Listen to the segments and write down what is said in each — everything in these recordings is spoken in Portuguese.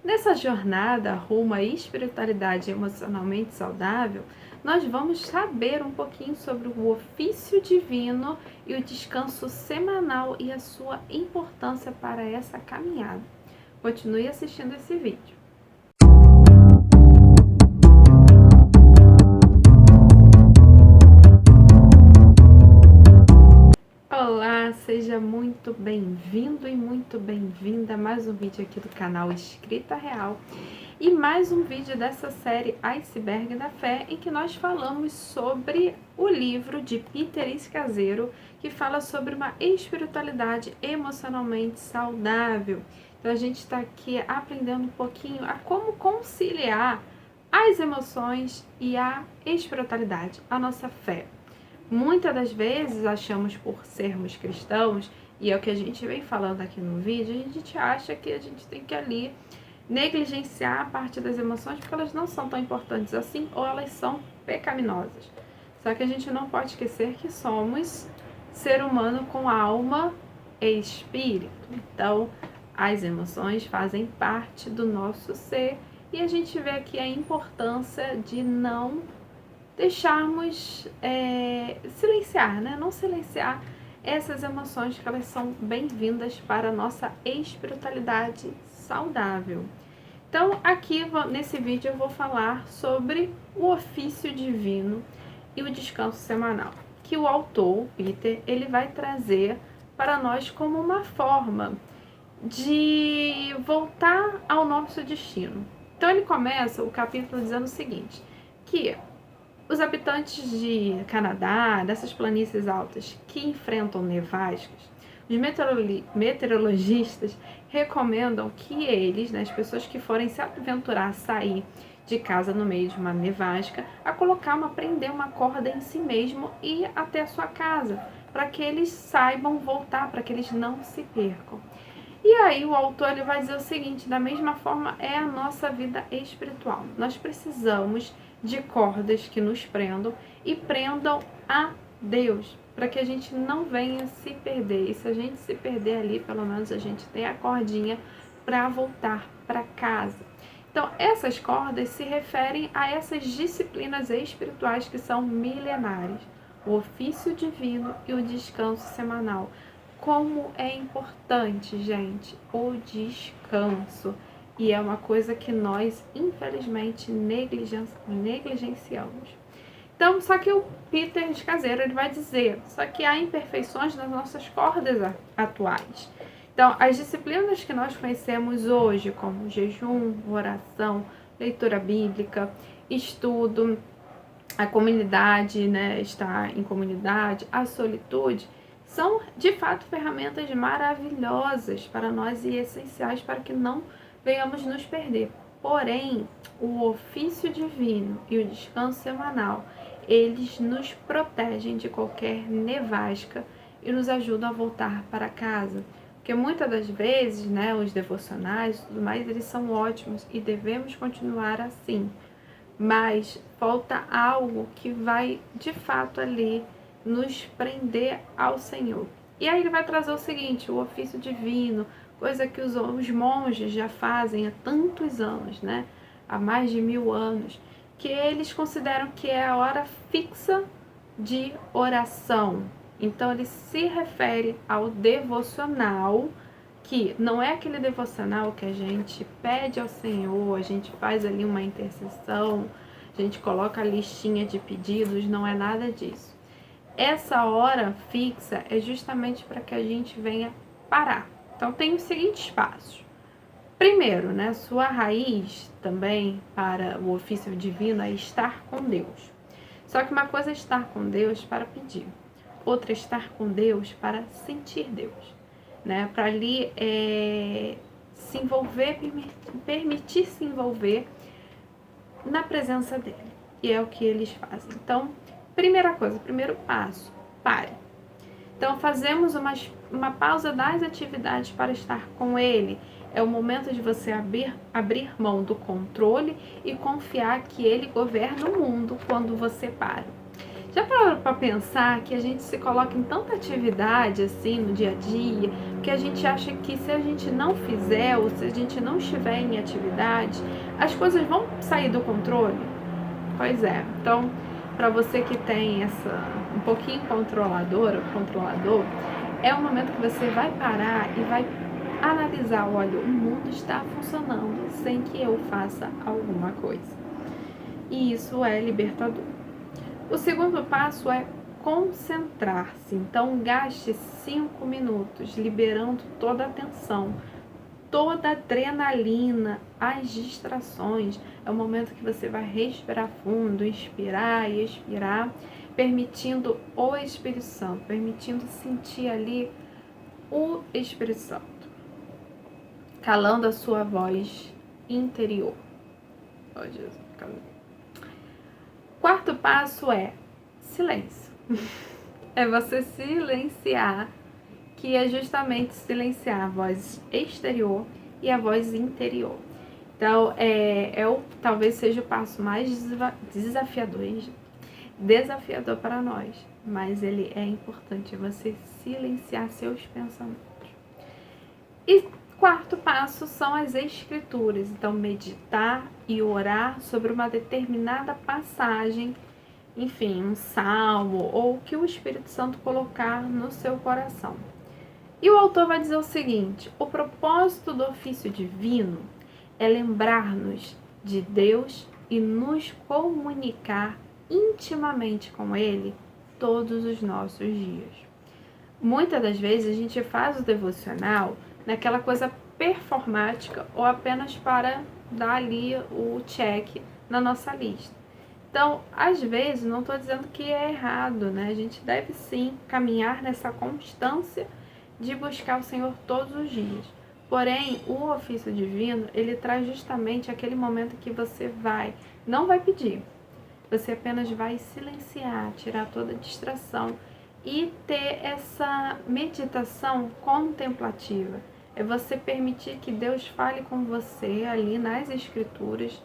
Nessa jornada rumo à espiritualidade emocionalmente saudável, nós vamos saber um pouquinho sobre o ofício divino e o descanso semanal e a sua importância para essa caminhada. Continue assistindo esse vídeo. Olá, seja muito bem-vindo e muito bem-vinda a mais um vídeo aqui do canal Escrita Real e mais um vídeo dessa série Iceberg da Fé, em que nós falamos sobre o livro de Peter Scazzero, que fala sobre uma espiritualidade emocionalmente saudável. Então a gente está aqui aprendendo um pouquinho a como conciliar as emoções e a espiritualidade, a nossa fé. Muitas das vezes achamos, por sermos cristãos, e é o que a gente vem falando aqui no vídeo, a gente acha que a gente tem que ali negligenciar a parte das emoções porque elas não são tão importantes assim ou elas são pecaminosas. Só que a gente não pode esquecer que somos ser humano com alma e espírito. Então, as emoções fazem parte do nosso ser e a gente vê aqui a importância de não deixarmos silenciar, né? Não silenciar essas emoções, que elas são bem-vindas para a nossa espiritualidade saudável. Então, aqui nesse vídeo eu vou falar sobre o ofício divino e o descanso semanal, que o autor, Peter, ele vai trazer para nós como uma forma de voltar ao nosso destino. Então, ele começa o capítulo dizendo o seguinte, que os habitantes de Canadá, dessas planícies altas que enfrentam nevascas, os meteorologistas recomendam que eles, né, as pessoas que forem se aventurar a sair de casa no meio de uma nevasca, a prender uma corda em si mesmo e ir até a sua casa, para que eles saibam voltar, para que eles não se percam. E aí o autor ele vai dizer o seguinte, da mesma forma é a nossa vida espiritual. Nós precisamos de cordas que nos prendam e prendam a Deus, para que a gente não venha se perder. E se a gente se perder ali, pelo menos a gente tem a cordinha para voltar para casa. Então, essas cordas se referem a essas disciplinas espirituais que são milenares. O ofício divino e o descanso semanal. Como é importante, gente, o descanso. E é uma coisa que nós, infelizmente, negligenciamos. Então, só que o Peter Scazzero, ele vai dizer, só que há imperfeições nas nossas cordas atuais. Então, as disciplinas que nós conhecemos hoje, como jejum, oração, leitura bíblica, estudo, a comunidade, né, estar em comunidade, a solitude, são de fato ferramentas maravilhosas para nós e essenciais para que não venhamos nos perder. Porém, o ofício divino e o descanso semanal, eles nos protegem de qualquer nevasca e nos ajudam a voltar para casa. Porque muitas das vezes, né, os devocionais e tudo mais, eles são ótimos e devemos continuar assim. Mas falta algo que vai, de fato, ali nos prender ao Senhor. E aí ele vai trazer o seguinte, o ofício divino, coisa que os monges já fazem há tantos anos, né? Há mais de 1000 anos, que eles consideram que é a hora fixa de oração. Então ele se refere ao devocional, que não é aquele devocional que a gente pede ao Senhor, a gente faz ali uma intercessão, a gente coloca a listinha de pedidos, não é nada disso. Essa hora fixa é justamente para que a gente venha parar. Então tem os seguintes passos. Primeiro, né, sua raiz também para o ofício divino é estar com Deus. Só que uma coisa é estar com Deus para pedir, outra é estar com Deus para sentir Deus, né? Para ali se envolver, permitir se envolver na presença dele. E é o que eles fazem. Então, primeira coisa, primeiro passo, pare. Então, fazemos uma pausa das atividades para estar com ele. É o momento de você abrir mão do controle e confiar que ele governa o mundo quando você para. Já para pensar que a gente se coloca em tanta atividade assim no dia a dia, que a gente acha que se a gente não fizer ou se a gente não estiver em atividade, as coisas vão sair do controle? Pois é. Então, para você que tem essa um pouquinho controlador, é o momento que você vai parar e vai analisar, olha, o mundo está funcionando sem que eu faça alguma coisa. E isso é libertador. O segundo passo é concentrar-se. Então, gaste 5 minutos liberando toda a tensão, toda a adrenalina, as distrações. É o momento que você vai respirar fundo, inspirar e expirar, permitindo o Espírito Santo, permitindo sentir ali o Espírito Santo, calando a sua voz interior. Oh, Jesus, calma. Quarto passo é silêncio. É você silenciar, que é justamente silenciar a voz exterior e a voz interior. Então, talvez seja o passo mais desafiador para nós, mas ele é importante, você silenciar seus pensamentos. E quarto passo são as escrituras. Então, meditar e orar sobre uma determinada passagem, enfim, um salmo ou o que o Espírito Santo colocar no seu coração. E o autor vai dizer o seguinte: o propósito do ofício divino é lembrar-nos de Deus e nos comunicar intimamente com Ele todos os nossos dias. Muitas das vezes a gente faz o devocional naquela coisa performática ou apenas para dar ali o check na nossa lista. Então, às vezes, não estou dizendo que é errado, né? A gente deve sim caminhar nessa constância de buscar o Senhor todos os dias. Porém, o ofício divino, ele traz justamente aquele momento que você não vai pedir. Você apenas vai silenciar, tirar toda a distração e ter essa meditação contemplativa. É você permitir que Deus fale com você ali nas Escrituras.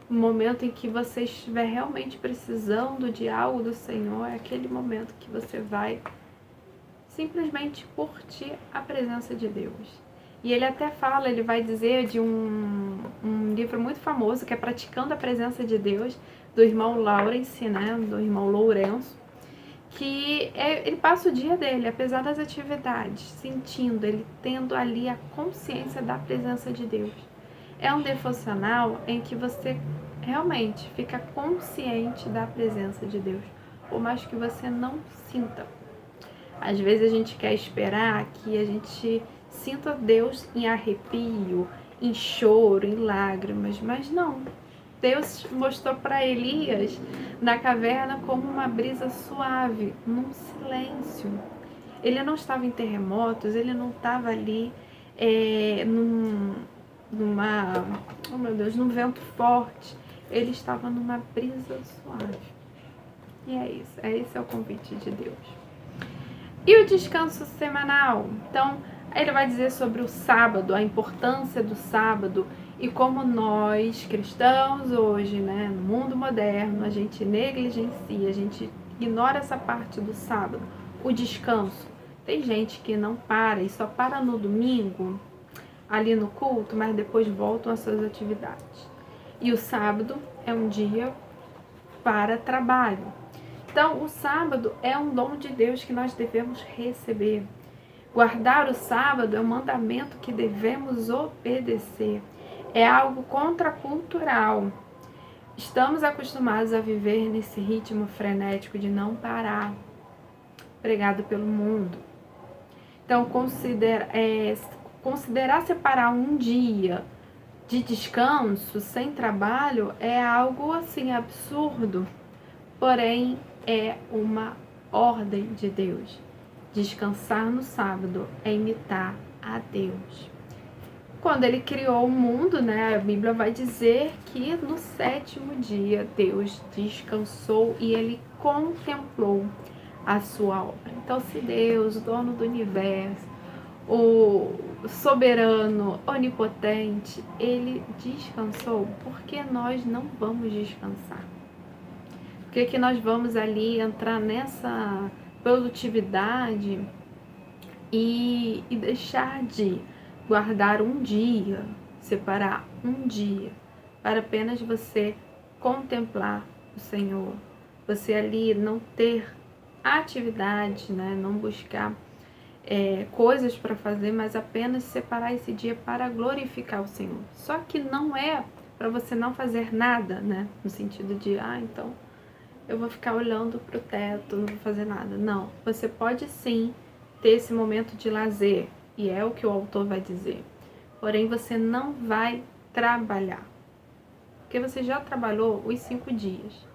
No momento em que você estiver realmente precisando de algo do Senhor, é aquele momento que você vai simplesmente curtir a presença de Deus. E ele até fala, ele vai dizer de um livro muito famoso, que é Praticando a Presença de Deus, do irmão Lawrence, né, do irmão Lourenço, que ele passa o dia dele, apesar das atividades, sentindo, ele tendo ali a consciência da presença de Deus. É um devocional em que você realmente fica consciente da presença de Deus, por mais que você não sinta. Às vezes a gente quer esperar que a gente sinta Deus em arrepio, em choro, em lágrimas, mas não. Deus mostrou para Elias na caverna como uma brisa suave, num silêncio. Ele não estava em terremotos, ele não estava ali num vento forte. Ele estava numa brisa suave. E é isso, esse é o convite de Deus. E o descanso semanal? Então, ele vai dizer sobre o sábado, a importância do sábado e como nós, cristãos hoje, né, no mundo moderno, a gente negligencia, a gente ignora essa parte do sábado, o descanso. Tem gente que não para e só para no domingo, ali no culto, mas depois voltam às suas atividades. E o sábado é um dia para trabalho. Então, o sábado é um dom de Deus que nós devemos receber. Guardar o sábado é um mandamento que devemos obedecer. É algo contracultural. Estamos acostumados a viver nesse ritmo frenético de não parar, pregado pelo mundo. Então, considerar separar um dia de descanso sem trabalho é algo assim absurdo, porém é uma ordem de Deus. Descansar no sábado é imitar a Deus. Quando ele criou o mundo, né, a Bíblia vai dizer que no 7º dia Deus descansou e ele contemplou a sua obra. Então, se Deus, o dono do universo, o soberano, onipotente, ele descansou, por que nós não vamos descansar? que nós vamos ali entrar nessa produtividade e deixar de guardar um dia, separar um dia para apenas você contemplar o Senhor, você ali não ter atividade, né? Não buscar coisas para fazer, mas apenas separar esse dia para glorificar o Senhor. Só que não é para você não fazer nada, né? No sentido de, então eu vou ficar olhando para o teto, não vou fazer nada. Não, você pode sim ter esse momento de lazer, e é o que o autor vai dizer. Porém, você não vai trabalhar, porque você já trabalhou os 5 dias.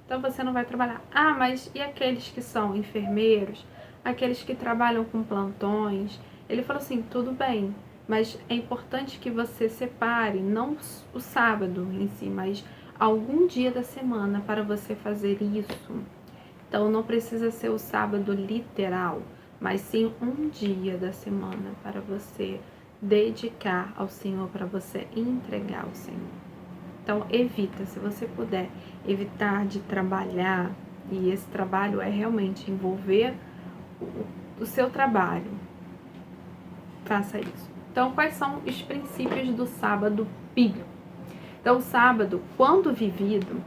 Então você não vai trabalhar. Mas e aqueles que são enfermeiros, aqueles que trabalham com plantões? Ele falou assim, tudo bem, mas é importante que você separe, não o sábado em si, mas algum dia da semana para você fazer isso. Então não precisa ser o sábado literal, mas sim um dia da semana para você dedicar ao Senhor, para você entregar ao Senhor. Então evita, se você puder, evitar de trabalhar, e esse trabalho é realmente envolver o seu trabalho. Faça isso. Então, quais são os princípios do sábado bíblico? Então, o sábado, quando vivido,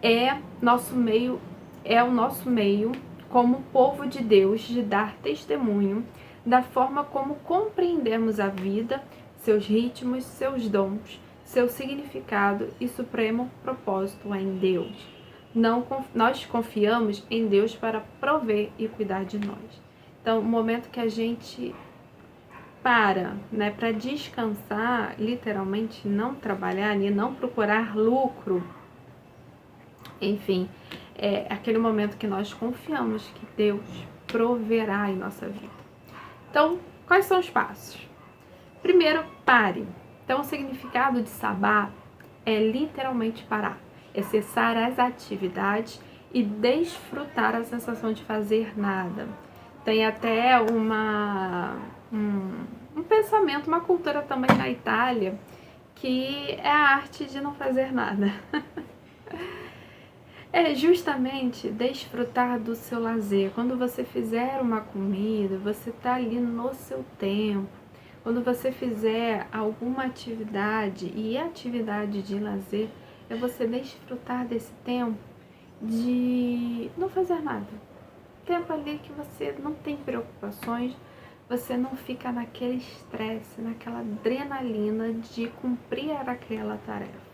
é o nosso meio como povo de Deus de dar testemunho da forma como compreendemos a vida, seus ritmos, seus dons, seu significado e supremo propósito em Deus. Nós confiamos em Deus para prover e cuidar de nós. Então, o momento que a gente para descansar, literalmente não trabalhar e não procurar lucro, enfim, é aquele momento que nós confiamos que Deus proverá em nossa vida. Então, quais são os passos? Primeiro, pare. Então, o significado de sabá é literalmente parar, é cessar as atividades e desfrutar a sensação de fazer nada. Tem até um pensamento, uma cultura também na Itália, que é a arte de não fazer nada. É justamente desfrutar do seu lazer. Quando você fizer uma comida, você está ali no seu tempo. Quando você fizer alguma atividade, e atividade de lazer, é você desfrutar desse tempo de não fazer nada. Tempo ali que você não tem preocupações, você não fica naquele estresse, naquela adrenalina de cumprir aquela tarefa.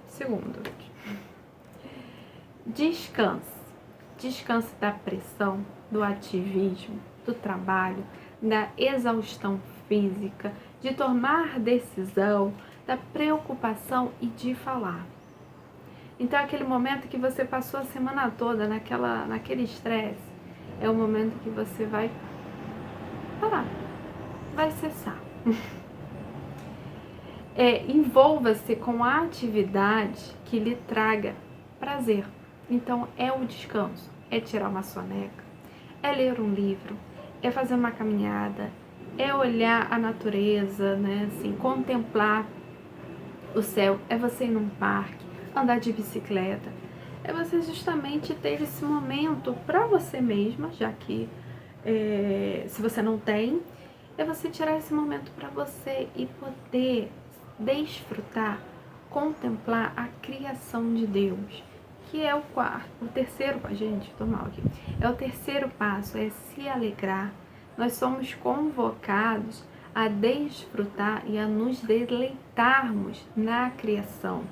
Segundo. Descanse da pressão, do ativismo, do trabalho, da exaustão física, de tomar decisão, da preocupação e de falar. Então, aquele momento que você passou a semana toda naquele estresse, é o momento que você vai parar, vai cessar. Envolva-se com a atividade que lhe traga prazer. Então, é o descanso, é tirar uma soneca, é ler um livro, é fazer uma caminhada, é olhar a natureza, né? Assim, contemplar o céu, é você ir num parque, andar de bicicleta, é você justamente ter esse momento para você mesma, já que se você não tem, é você tirar esse momento para você e poder desfrutar, contemplar a criação de Deus, que é o terceiro passo, é se alegrar. Nós somos convocados a desfrutar e a nos deleitarmos na criação.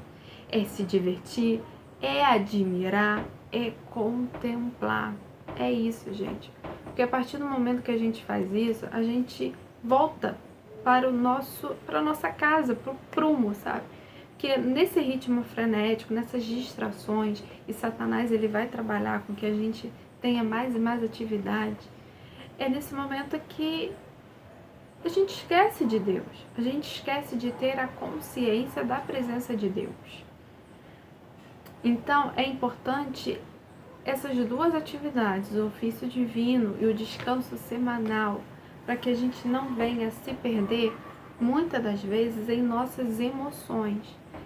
É se divertir, é admirar, é contemplar. É isso, gente. Porque a partir do momento que a gente faz isso, a gente volta para a nossa casa, para o prumo, sabe? Porque nesse ritmo frenético, nessas distrações, e Satanás ele vai trabalhar com que a gente tenha mais e mais atividade, é nesse momento que a gente esquece de Deus, a gente esquece de ter a consciência da presença de Deus. Então, é importante essas duas atividades, o ofício divino e o descanso semanal, para que a gente não venha se perder muitas das vezes em nossas emoções,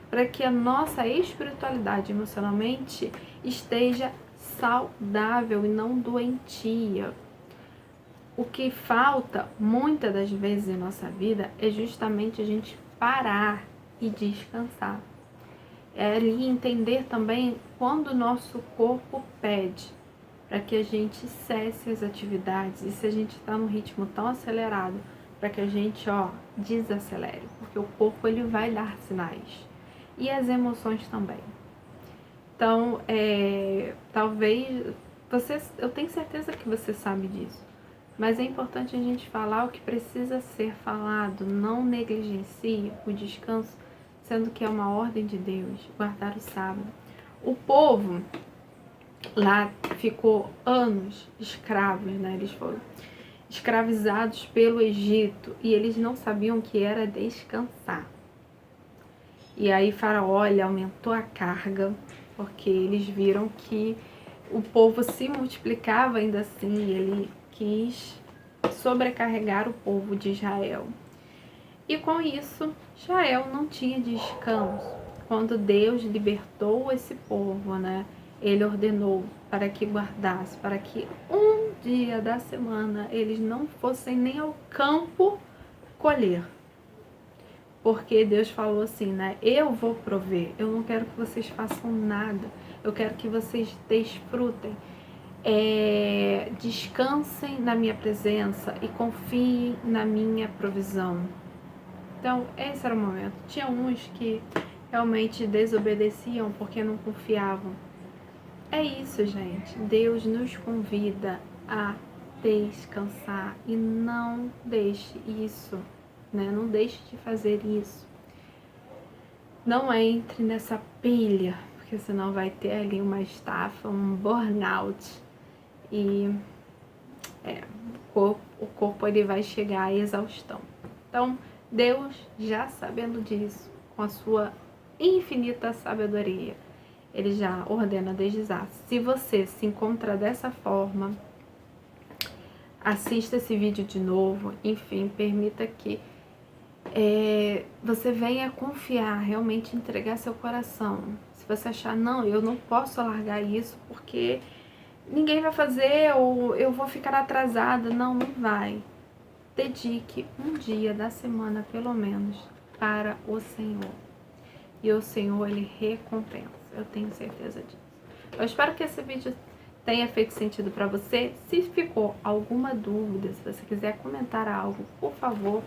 para que a nossa espiritualidade emocionalmente esteja saudável e não doentia. O que falta muitas das vezes em nossa vida é justamente a gente parar e descansar. É ali entender também quando o nosso corpo pede para que a gente cesse as atividades, e se a gente está num ritmo tão acelerado, para que a gente desacelere, porque o corpo ele vai dar sinais e as emoções também. Então, talvez eu tenho certeza que você sabe disso, mas é importante a gente falar o que precisa ser falado. Não negligencie o descanso, sendo que é uma ordem de Deus, guardar o sábado. O povo lá ficou anos escravos, né? Eles foram escravizados pelo Egito e eles não sabiam o que era descansar. E aí Faraó aumentou a carga, porque eles viram que o povo se multiplicava ainda assim, e ele quis sobrecarregar o povo de Israel. E com isso, Israel não tinha descanso. Quando Deus libertou esse povo, né? Ele ordenou para que guardasse, para que um dia da semana eles não fossem nem ao campo colher. Porque Deus falou assim, né? Eu vou prover, eu não quero que vocês façam nada, eu quero que vocês desfrutem. Descansem na minha presença e confiem na minha provisão. Então, esse era o momento. Tinha uns que realmente desobedeciam porque não confiavam. É isso, gente. Deus nos convida a descansar e não deixe isso, né? Não deixe de fazer isso. Não entre nessa pilha, porque senão vai ter ali uma estafa, um burnout. E o corpo ele vai chegar à exaustão. Então, Deus, já sabendo disso, com a sua infinita sabedoria, ele já ordena desde já. Se você se encontra dessa forma, assista esse vídeo de novo, enfim, permita que você venha confiar, realmente entregar seu coração. Se você achar, não, eu não posso largar isso porque ninguém vai fazer ou eu vou ficar atrasada, não vai. Dedique um dia da semana, pelo menos, para o Senhor. E o Senhor, ele recompensa. Eu tenho certeza disso. Eu espero que esse vídeo tenha feito sentido para você. Se ficou alguma dúvida, se você quiser comentar algo, por favor,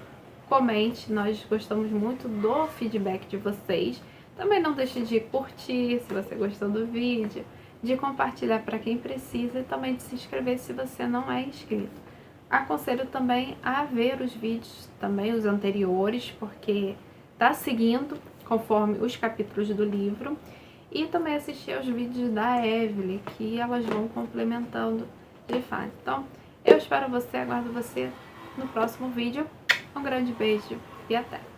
comente. Nós gostamos muito do feedback de vocês. Também não deixe de curtir se você gostou do vídeo, de compartilhar para quem precisa e também de se inscrever se você não é inscrito. Aconselho também a ver os vídeos, também os anteriores, porque tá seguindo conforme os capítulos do livro. E também assistir aos vídeos da Evelyn, que elas vão complementando de fato. Então, eu espero você, aguardo você no próximo vídeo. Um grande beijo e até!